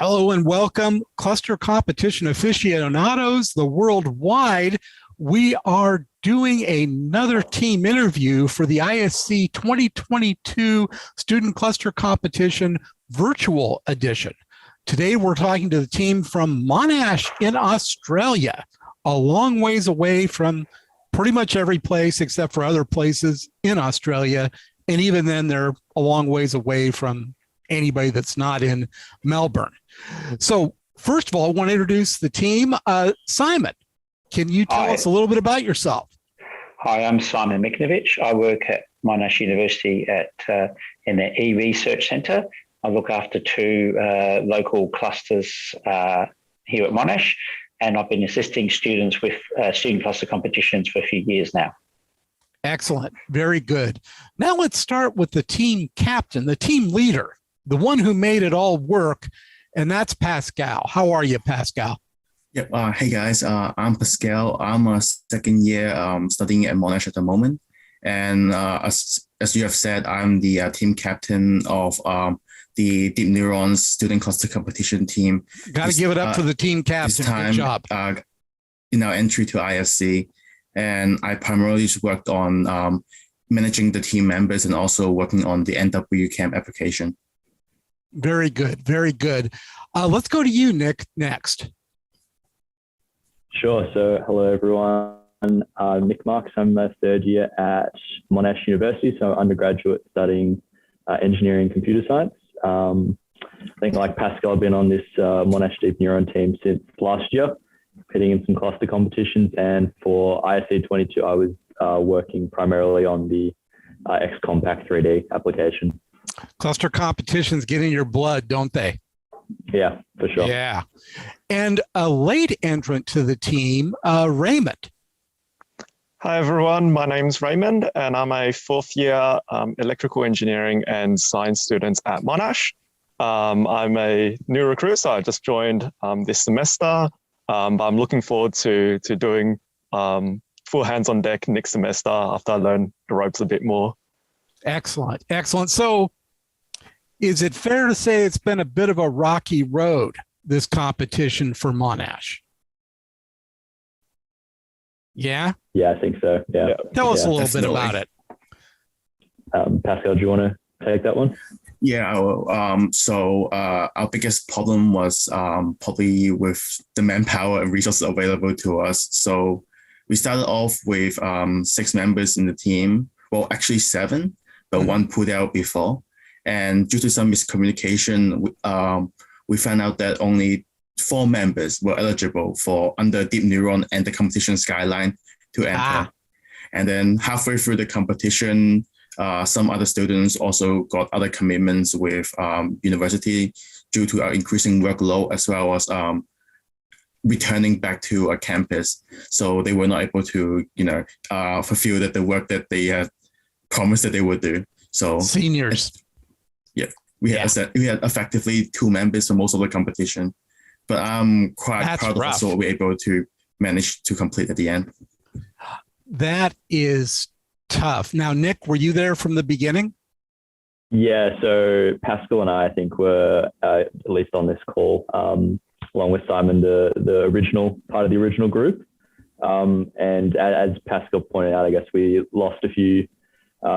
Hello and welcome, cluster competition aficionados, the worldwide. We are doing another team interview for the ISC 2022 Student Cluster Competition virtual edition. Today, we're talking to the team from Monash in Australia, a long ways away from pretty much every place except for other places in Australia. And even then, they're a long ways away from anybody that's not in Melbourne. So first of all, I want to introduce the team. Simon, can you tell us a little bit about yourself? Hi, I'm Simon Miknovich. I work at Monash University in the e-research centre. I look after two local clusters here at Monash, and I've been assisting students with student cluster competitions for a few years now. Excellent. Very good. Now let's start with the team captain, the team leader, the one who made it all work, and that's Pascal. How are you, Pascal? Yep. Hey guys, I'm Pascal. I'm a second year studying at Monash at the moment. And as you have said, I'm the team captain of the Deep Neurons Student Cluster Competition team. Got to give it up for the team captain. This time, good job. In our entry to ISC. And I primarily just worked on managing the team members and also working on the NW camp application. Very good. Very good. Let's go to you, Nick, next. Sure. So hello, everyone. I'm Nick Marks. I'm a third year at Monash University, so undergraduate studying engineering and computer science. I think like Pascal, I've been on this Monash Deep Neuron team since last year, competing in some cluster competitions. And for ISC22, I was working primarily on the XCompact 3D application. Cluster competitions get in your blood, don't they? Yeah, for sure. Yeah. And a late entrant to the team, Raymond. Hi, everyone. My name's Raymond, and I'm a fourth year electrical engineering and science student at Monash. I'm a new recruit, so I just joined this semester. But I'm looking forward to doing full hands on deck next semester after I learn the ropes a bit more. Excellent. Excellent. So is it fair to say it's been a bit of a rocky road, this competition for Monash? Yeah? Yeah, I think so. Yeah. Tell us a little definitely. bit about it. Pascal, do you want to take that one? Yeah, so our biggest problem was probably with the manpower and resources available to us. So we started off with 6 members in the team. Well, actually 7, but one pulled out before. And due to some miscommunication, we found out that only 4 members were eligible for under Deep Neuron and the competition Skyline to enter. And then halfway through the competition, some other students also got other commitments with university due to our increasing workload, as well as returning back to a campus. So they were not able to, fulfill the work that they had promised that they would do. So seniors. Yeah, we had effectively 2 members for most of the competition, but I'm quite proud of us what we were able to manage to complete at the end. That is tough. Now, Nick, were you there from the beginning? Yeah, so Pascal and I think were at least on this call, along with Simon, the original part of the original group. And as Pascal pointed out, I guess we lost a few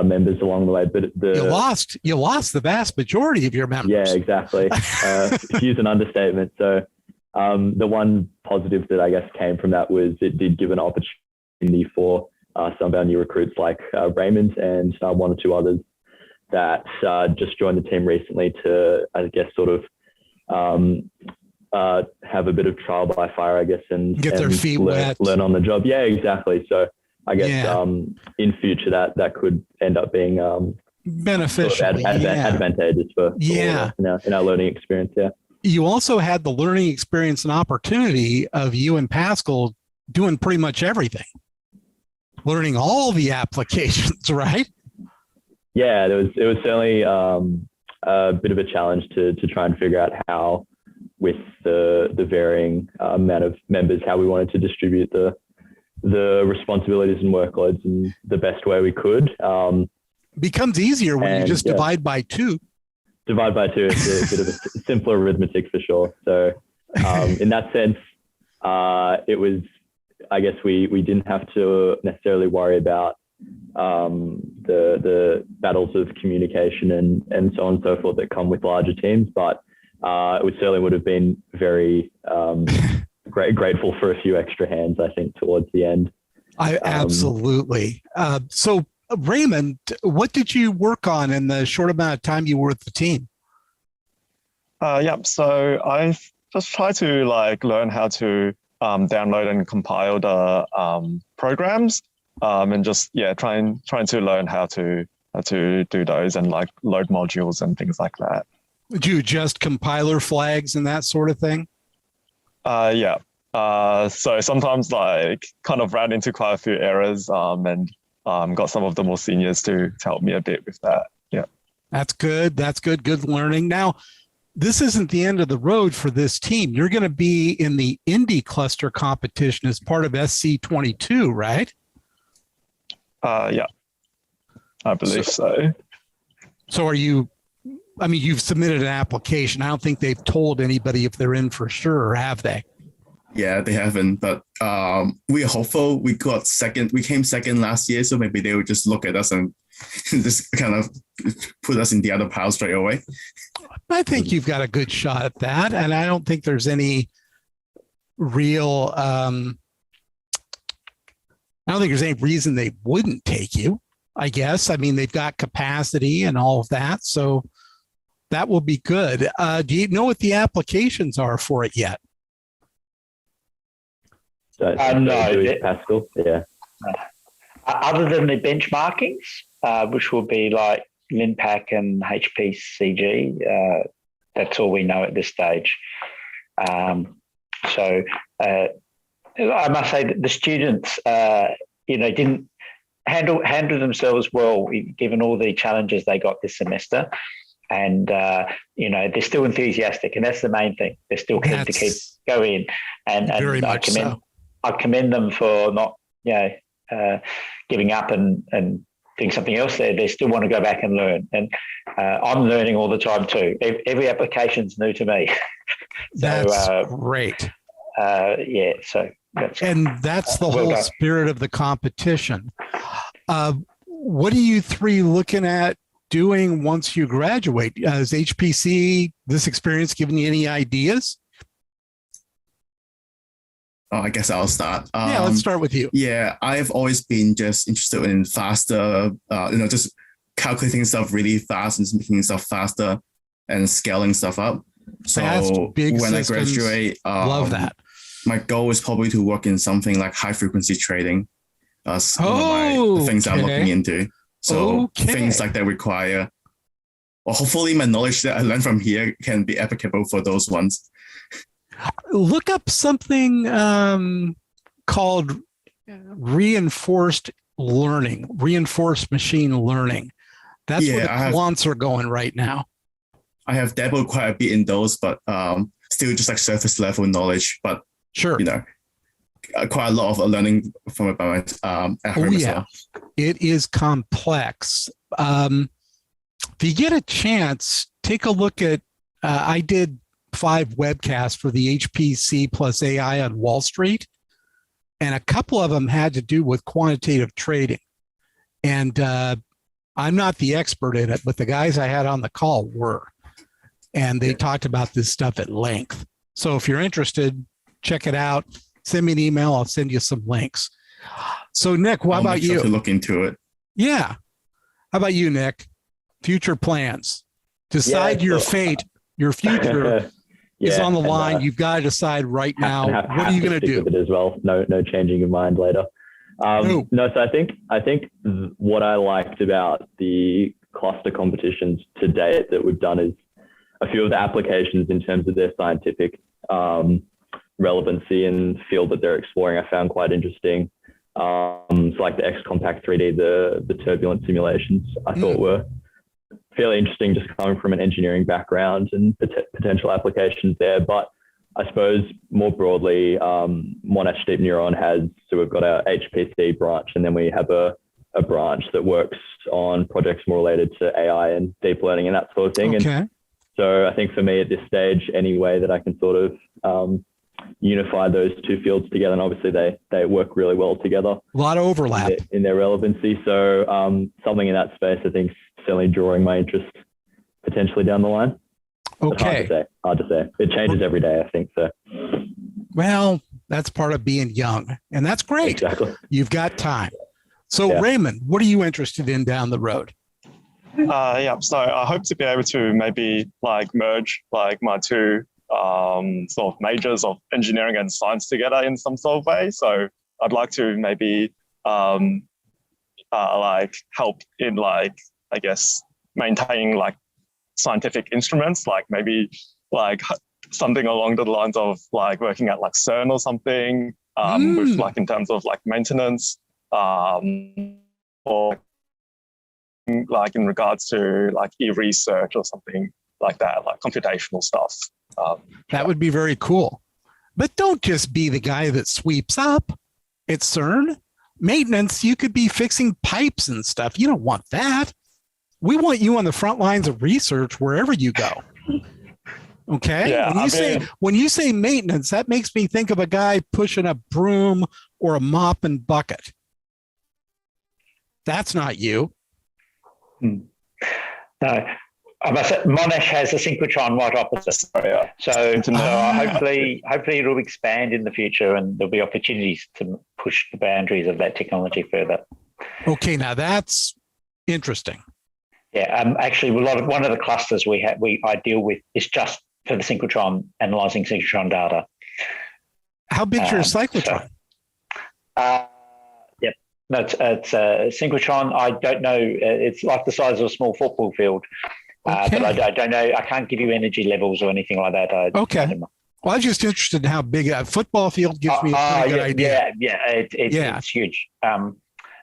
members along the way, but you lost the vast majority of your members. Yeah, exactly. To use an understatement. So the one positive that I guess came from that was it did give an opportunity for some of our new recruits like Raymond and 1 or 2 others that just joined the team recently to, I guess, sort of have a bit of trial by fire, I guess, and get their feet wet, learn on the job. Yeah, exactly. So I guess in future that could end up being beneficial, sort of advantageous for in our learning experience. Yeah. You also had the learning experience and opportunity of you and Pascal doing pretty much everything, learning all the applications, right? Yeah, it was certainly a bit of a challenge to try and figure out how, with the varying amount of members, how we wanted to distribute the responsibilities and workloads in the best way we could. Becomes easier when you just divide by 2. divide by 2, it's a bit of a simpler arithmetic for sure. So in that sense, it was, I guess we didn't have to necessarily worry about the battles of communication and so on and so forth that come with larger teams, but it certainly would have been very grateful for a few extra hands, I think, towards the end. Absolutely. So Raymond, what did you work on in the short amount of time you were with the team? So I've just tried to learn how to download and compile the programs, and just trying to learn how to do those and load modules and things like that. Do you adjust compiler flags and that sort of thing? So sometimes kind of ran into quite a few errors, and got some of the more seniors to help me a bit with that. Yeah. That's good. That's good. Good learning. Now, this isn't the end of the road for this team. You're going to be in the Indie Cluster Competition as part of ISC22, right? I believe so. So are you, you've submitted an application. I don't think they've told anybody if they're in for sure, or have they? Yeah, they haven't, but we're hopeful. We came second last year, so maybe they will just look at us and just kind of put us in the other pile straight away. I think you've got a good shot at that, and I don't think there's any real I don't think there's any reason they wouldn't take you, I guess. They've got capacity and all of that, so that will be good. Do you know what the applications are for it yet? No, Pascal. Yeah. Other than the benchmarkings, which will be like LINPACK and HPCG, that's all we know at this stage. So I must say that the students, didn't handle themselves well, given all the challenges they got this semester. And, they're still enthusiastic, and that's the main thing. They're still keen to keep going. And I commend them for not, giving up and doing something else there. They still want to go back and learn. And I'm learning all the time too. Every application's new to me. That's great. So that's the whole spirit of the competition. What are you three looking at doing once you graduate? Has HPC, this experience, given you any ideas? I guess I'll start. Let's start with you. Yeah, I've always been just interested in faster, just calculating stuff really fast and making stuff faster and scaling stuff up. So when I graduate, love that. My goal is probably to work in something like high frequency trading. One of the things I'm looking into. So things like that require, or hopefully my knowledge that I learned from here can be applicable for those ones. Look up something called reinforced machine learning. That's where the quants are going right now. I have dabbled quite a bit in those, but still just surface level knowledge. But sure, quite a lot of learning from it by at home as well. It is complex. If you get a chance, take a look at. I did 5 webcasts for the HPC plus AI on Wall Street, and a couple of them had to do with quantitative trading. And I'm not the expert in it, but the guys I had on the call were, and they talked about this stuff at length. So if you're interested, check it out. Send me an email. I'll send you some links. So Nick, what about you? To look into it. Yeah. How about you, Nick? Future plans. Decide your fate. Your future is on the line. You've got to decide right now. What are you going to do? With it as well. No changing your mind later. So I think what I liked about the cluster competitions to date that we've done is a few of the applications in terms of their scientific relevancy and field that they're exploring, I found quite interesting. So like the XCompact 3D, the turbulent simulations, I thought were fairly interesting, just coming from an engineering background and potential applications there. But I suppose more broadly, Monash Deep Neuron we've got our HPC branch, and then we have a branch that works on projects more related to AI and deep learning and that sort of thing. Okay. And So I think for me at this stage, any way that I can sort of unify those two fields together, and obviously they work really well together. A lot of overlap in their relevancy. So something in that space, I think, is certainly drawing my interest potentially down the line. Okay. Hard to say. It changes every day, I think. So. Well, that's part of being young, and that's great. Exactly. You've got time. So Raymond, what are you interested in down the road? So I hope to be able to maybe like merge like my two sort of majors of engineering and science together in some sort of way. So I'd like to maybe like help in like, I guess, maintaining like scientific instruments, like maybe like something along the lines of like working at like CERN or something, with like in terms of like maintenance, or like in regards to like e-research or something like that, like computational stuff. That would be very cool. But don't just be the guy that sweeps up at CERN. Maintenance, you could be fixing pipes and stuff. You don't want that. We want you on the front lines of research wherever you go. Okay. Yeah, when you say maintenance, that makes me think of a guy pushing a broom or a mop and bucket. That's not you. No, I must say, Monash has a synchrotron right opposite. So hopefully it'll expand in the future, and there'll be opportunities to push the boundaries of that technology further. Okay, now that's interesting. Yeah, actually, one of the clusters I deal with is just for the synchrotron, analyzing synchrotron data. How big's your cyclotron? No, it's a synchrotron. I don't know. It's like the size of a small football field, but I don't know. I can't give you energy levels or anything like that. Okay. Well, I'm just interested in how big a football field gives me a pretty good idea. It's huge.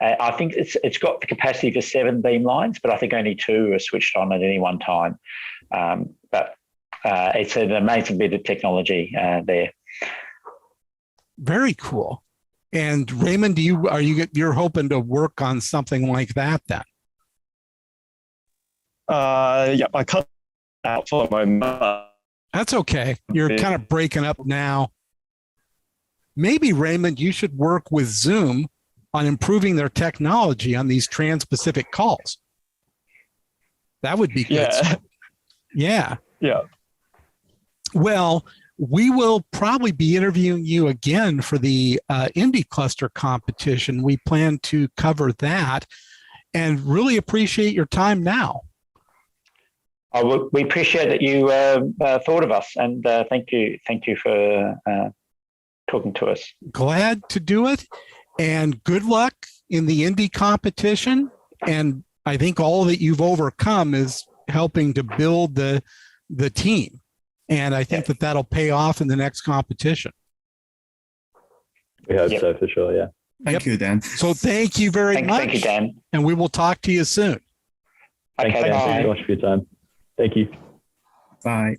I think it's got the capacity for 7 beam lines, but I think only 2 are switched on at any one time. But it's an amazing bit of technology there. Very cool. And Raymond, you're hoping to work on something like that then? I cut out for the moment. That's okay. You're kind of breaking up now. Maybe, Raymond, you should work with Zoom on improving their technology on these trans-Pacific calls. That would be good. Yeah. Well, we will probably be interviewing you again for the Indie Cluster competition. We plan to cover that and really appreciate your time now. We appreciate that you thought of us, and thank you for talking to us. Glad to do it, and good luck in the Indie competition. And I think all that you've overcome is helping to build the team. And I think that'll pay off in the next competition. We hope so, for sure, yeah. Thank you, Dan. So thank you very much. Thank you, Dan. And we will talk to you soon. Okay, Thanks, Dan. bye. Thanks so much for your time. Thank you. Bye.